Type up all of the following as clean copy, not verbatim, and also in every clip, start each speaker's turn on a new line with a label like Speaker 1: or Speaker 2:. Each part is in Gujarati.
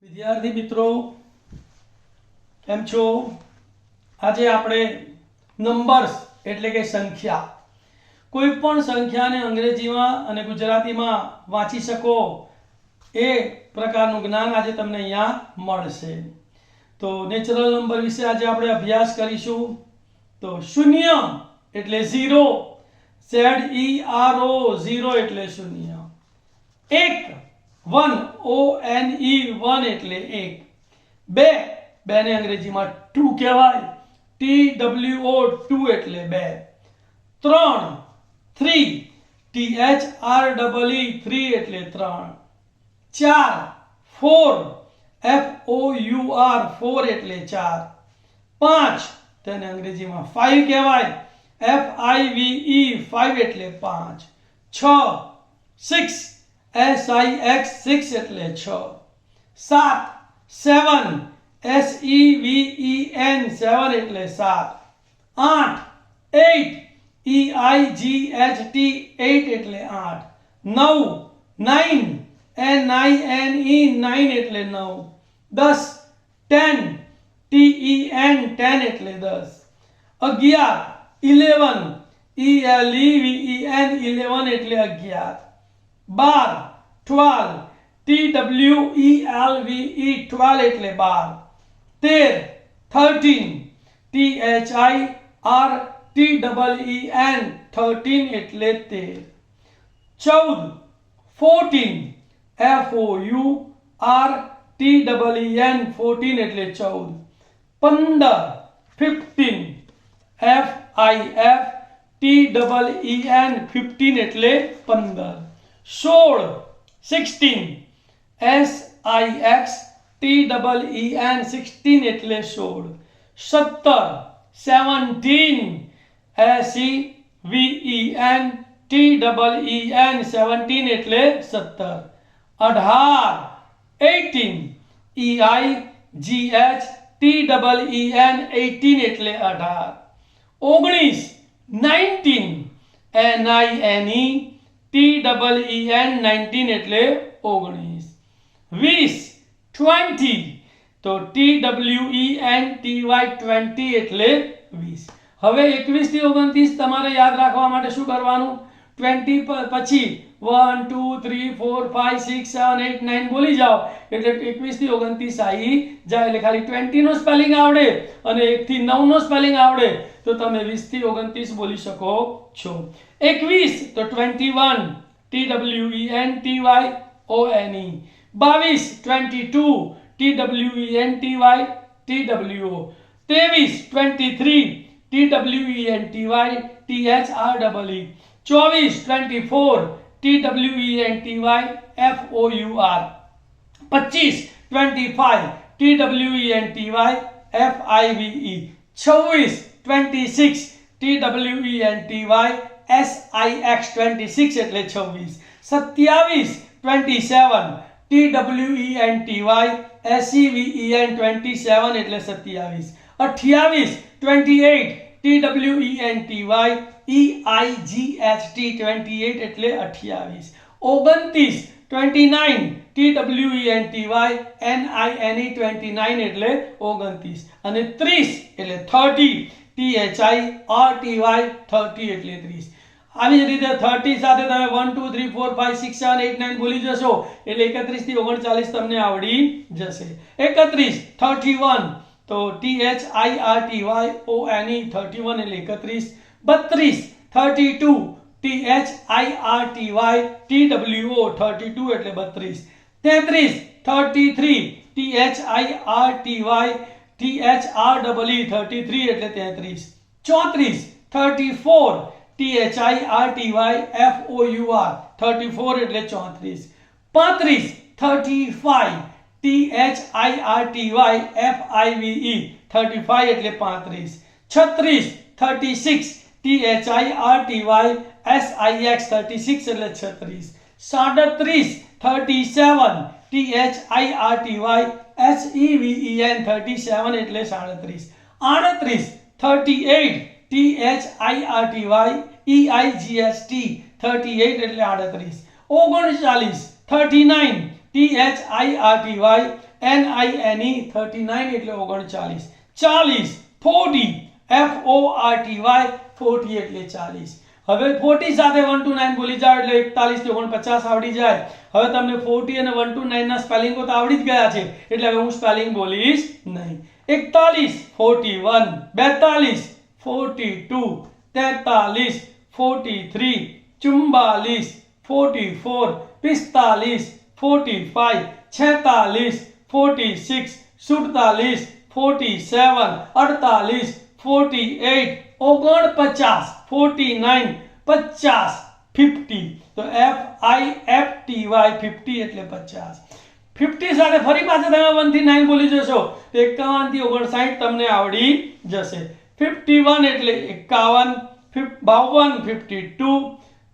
Speaker 1: વિદ્યાર્થી મિત્રો કેમ છો? આજે આપણે નંબર્સ એટલે કે સંખ્યા, કોઈ પણ સંખ્યાને અંગ્રેજીમાં અને ગુજરાતીમાં વાંચી શકો એ પ્રકારનું જ્ઞાન આજે તમને અહીંયા મળશે. તો નેચરલ નંબર વિશે આજે આપણે અભ્યાસ કરીશું. તો શૂન્ય એટલે ઝીરો, ZERO, ઝીરો એટલે શૂન્ય. એક, વન, ONE, વન એટલે એક. બે, બેને અંગ્રેજીમાં ટુ કહેવાય, TWO, ટુ એટલે બે. ત્રણ, થ્રી, THREE, થ્રી એટલે ત્રણ. ચાર, ફોર, FOUR, ફોર એટલે ચાર. પાંચ, તેને અંગ્રેજીમાં ફાઈવ કહેવાય, FIVE, ફાઈવ એટલે પાંચ. છ, સિક્સ, SIX, સિક્સ એટલે છ. સાત, સેવન, SEVEN, સેવન એટલે સાત. આઠ, એઇટ, EIGHT, એઇટ એટલે આઠ. નવ, નાઇન, NINE, નાઇન એટલે નવ. દસ, ટેન, TEN, ટેન એટલે દસ. અગિયાર, ઇલેવન, ELEVEN, ઇલેવન એટલે અગિયાર. બાર, ટ્વેલ્વ, TWELVE, ટ્વેલ્વ એટલે બાર. તેર, થર્ટીન, THIRTEEN, થર્ટીન એટલે તેર. ચૌદ, ફોર્ટીન, FOURTEEN, ફોર્ટીન એટલે ચૌદ. પંદર, ફિફ્ટીન, FIFTEEN, ફિફ્ટીન એટલે પંદર. સોળ, સિક્સટીન, SIXTEEN, સિક્સટીન એટલે સોળ. સત્તર, સેવન્ટીન, SEVENTEEN, સેવન્ટીન એટલે સત્તર. અઢાર, એઇટીન, EIGHTEEN, એઇટીન એટલે અઢાર. ઓગણીસ, નાઇન્ટીન, NINETEEN, નાઇન્ટીન એટલે ઓગણીસ. વીસ, ટ્વેન્ટી, તો TWENTY, ટ્વેન્ટી એટલે વીસ. હવે 21 થી 29 તમારે યાદ રાખવા માટે શું કરવાનું? 20 પછી 1 2 3 4 5 6 7 8 9 બોલી જાઓ એટલે 21 થી 29 આવી જાય. એટલે ખાલી 20 નો સ્પેલિંગ આવડે અને 1 થી 9 નો સ્પેલિંગ આવડે તો તમે 20 થી 29 બોલી શકો છો. 21 તો 21, TWENTYONE. 22, 22, TWENTY, TWO. 23, 23, TWENTY, THREE. 24, 24, TWENTY, FOUR. 25, 25, TWENTY, FIVE. 26, 26, TWENTY, SIX, 26 એટલે 26. 27, 27, TWENTY, SEVEN, 27 એટલે 27. 28, 28, TWENTY, EIGHT, 28 એટલે 28. 29, 29, TWENTY, NINE, 29 એટલે 29. અને 30 એટલે 30, THIRTY, 30 એટલે 30. આવી જ રીતે 30 સાથે તમે 1 2 3 4 5 6 7 8 9 બોલી જશો એટલે 31 થી 39 તમને આવડી જશે. 31, 31, તો THIRTYONE, 31 એટલે 31. 32, 32, THIRTYTWO, 32 એટલે 32. 33, 33, THIRTY, THREE, 33 એટલે 33. 34, 34, THIRTY, FOUR, 34 એટલે 34. 35, 35, THIRTY, FIVE, 35 એટલે 35. 36, 36, THIRTY, SIX, 36 એટલે 36. 37, 37, THIRTY, SEVEN, 37 એટલે 37. 38, 38, THIRTY, EIGHT, 38 એટલે 38. 39, 39, THIRTY, NINE 39 એટલે 39, 40 40 FORTY 40 એટલે 40. હવે 40 સાથે 1 to 9 બોલી જાવ એટલે 41 થી 49 આવડી જાય. હવે તમને 40 અને 1 to 9 ના સ્પેલિંગો તો આવડી જ ગયા છે એટલે હવે હું સ્પેલિંગ બોલીશ નહીં. 41 41, 42 42, 43 43, 44 44, 45 45, 46 46, 47 47, 48 48, 49 49, 50 50. તો FIFTY 50 એટલે 50. 50 સાથે ફરી પાછા તમે 1 થી 9 બોલી જશો તો 51 થી 59 તમને આવડી જશે. 51 એટલે 51, 52 52,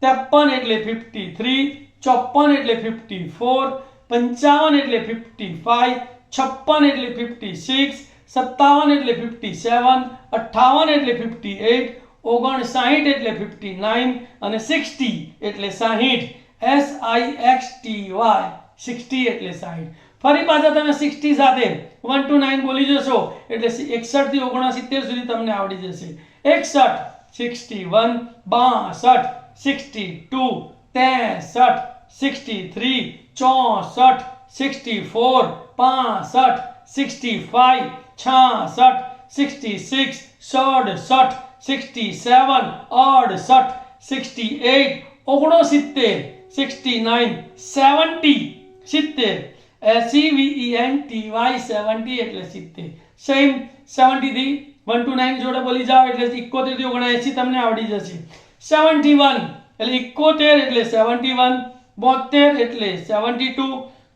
Speaker 1: 53 એટલે 53, 54 એટલે 54, 55 એટલે 55, 56 એટલે 56, 57 એટલે 57, 58 એટલે 58, 59 એટલે 59 અને 60 એટલે 60. SIXTY 60 એટલે 60. ફરી પાછા તમે 60 સાથે 1 to 9 બોલી જશો એટલે 61 થી 69 સુધી તમને આવડી જશે. 61 61, 62 62, 63 63, 64 64, 65 65, 66 66, 67 67, 68 68, 69 69, 70 70, SEVENTY 70 એટલે 70. સેમ 70 થી 1 to 9 જોડે બોલી જાવ એટલે 71 થી 79 તમને આવડી જશે. 71 એટલે 71 એટલે 71, 72 એટલે 72,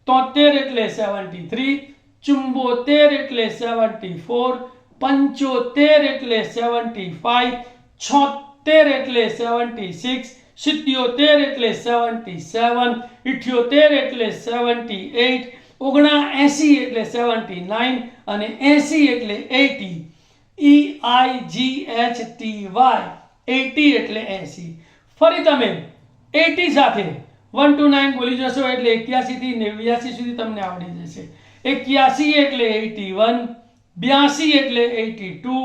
Speaker 1: 73 એટલે 73, 74 એટલે 74, 75 એટલે 75, 76 એટલે 76, 77 એટલે 77, 78 એટલે 78, 79 એટલે 79 અને 80 એટલે 80. EIGHTY 80 એટલે 80. ફરી તમે 80 સાથે 1 to 9 બોલી જશો એટલે 81 થી 89 સુધી તમને આવડી જશે. 81 એટલે 81, 82 એટલે 82,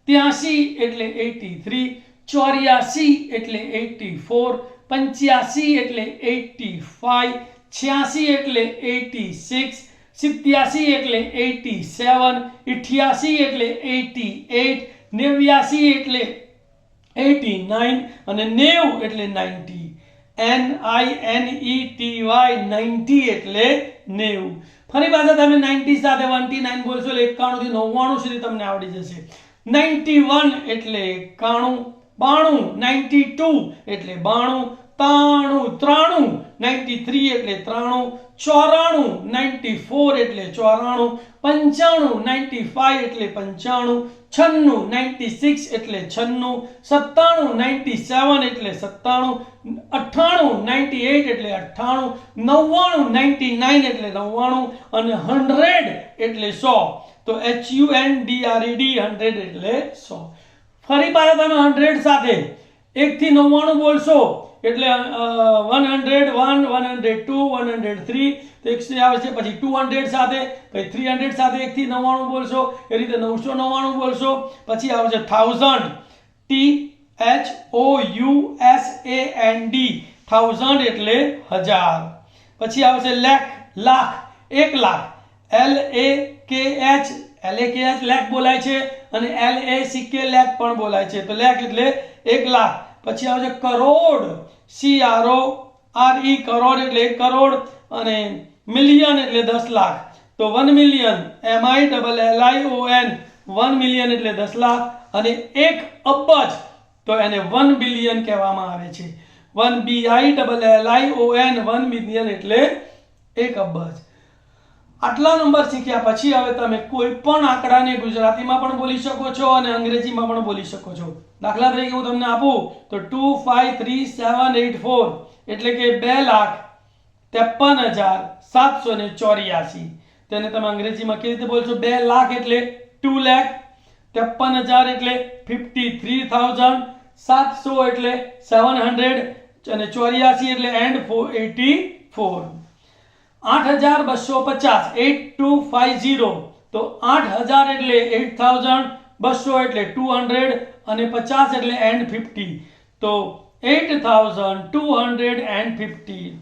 Speaker 1: 83 એટલે 83, 84 એટલે 84, 85 એટલે 85, 86 એટલે 86, 87 એટલે 87, 88 એટલે 88, 89 એટલે 89 અને 90 એટલે 90. NINETY 90 એટલે 90. ફરી પાછા તમે 90 સાથે 1 થી 9 બોલશો એટલે 91 થી 99 સુધી તમને આવડી જશે. 91 એટલે 91, 92 92 એટલે 92, 93 93 એટલે 93, 94 94 એટલે 94, 95 95 એટલે 95, 96 96 એટલે 96, 97 97 એટલે 97, 98 98 એટલે 98, 99 99 એટલે 99 અને 100 એટલે 100. તો HUNDRED 100 એટલે 100. ફરી પાછા તમે 100 સાથે 1 થી 99 બોલશો એટલે 101 102 103 તો 100 આવે છે. પછી 200 સાથે પછી 300 સાથે 1 થી 99 બોલશો એ રીતે 999 બોલશો. પછી આવશે 1000 THOUSAND 1000 એટલે 1000. પછી આવશે લાખ લાખ 1 લાખ LAKH લાખ બોલાય છે અને LACK લાખ પણ બોલાય છે. તો લાખ એટલે 1 લાખ. પછી આવશે કરોડ CRORE કરોડ એટલે 1 કરોડ અને મિલિયન એટલે 10 લાખ. તો 1 મિલિયન MILLION 1 મિલિયન એટલે 10 લાખ અને 1 અબજ તો એને 1 બિલિયન કહેવામાં આવે છે. 1 BILLION 1 મિલિયન એટલે 1 અબજ. આટલા નંબર શીખ્યા પછી હવે તમે કોઈ પણ આંકડાને ગુજરાતીમાં પણ બોલી શકો છો અને અંગ્રેજીમાં પણ બોલી શકો છો. દાખલા તરીકે હું તમને આપું તો 253784 એટલે કે 2,53,784. તેને તમે અંગ્રેજીમાં કેવી રીતે બોલશો? 2 લાખ એટલે 2 લાખ, 53,000 એટલે 53,700 એટલે 700 અને 84 એટલે and 84. 8250 8250 તો 8000 એટલે 8000 200 એટલે 200 અને 50 એટલે and 50 તો 8250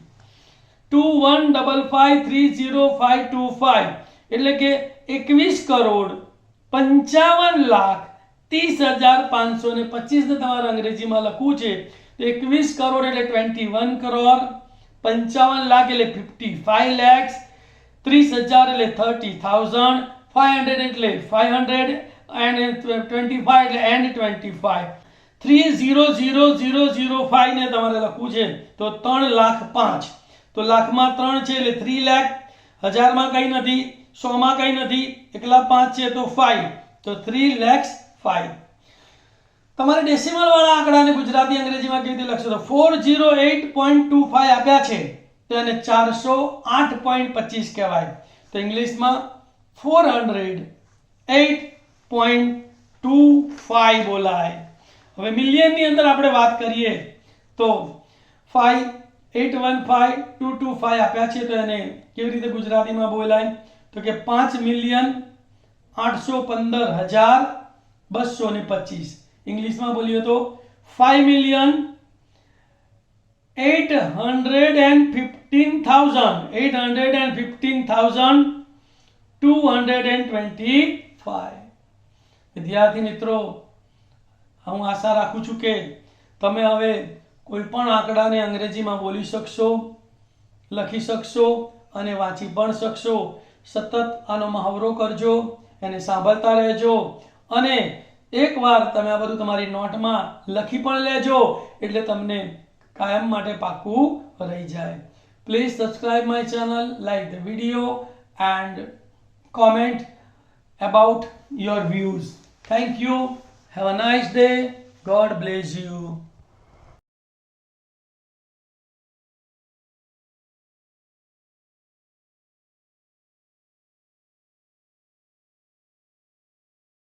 Speaker 1: 2155305525 એટલે કે 21,55,30,525 ને તમારે અંગ્રેજીમાં લખવું છે તો 21 કરોડ એટલે 21 કરોડ 55 લાખ એટલે 55 lakhs 30,000 એટલે 30,000 500 એટલે 500 and 25 એટલે and 25 30,005 ને તમારે લખવું છે તો 3,05,000 તો લાખમાં 3 છે એટલે 3 લાખ હજારમાં કંઈ નથી 100 માં કંઈ નથી એકલા 5 છે તો 5 તો 3,05,000 તમારે ડેસિમલ વાળા આંકડાને ગુજરાતી અંગ્રેજીમાં કેવી રીતે લખશો તો 408.25 આપ્યા છે તો એને 408.25 કહેવાય તો ઇંગ્લિશમાં 408.25 બોલાય હવે મિલિયનની અંદર આપણે વાત કરીએ તો 5,815,225 આપ્યા છે તો એને કેવી રીતે ગુજરાતીમાં બોલાય તો કે 5,815,225 ઇંગ્લિશમાં બોલીએ તો 5,815,225 વિદ્યાર્થી મિત્રો હું આશા રાખું છું કે તમે હવે કોઈ પણ આંકડાને અંગ્રેજીમાં બોલી શકશો લખી શકશો અને વાંચી પણ શકશો સતત આનો મહાવરો કરજો એને સાંભળતા રહેજો અને એકવાર તમે આ બધું તમારી નોટમાં લખી પણ લેજો એટલે તમને કાયમ માટે પાકું રહી જાય please subscribe my channel like the video and comment about your views. Thank you. Have a nice day. God bless you.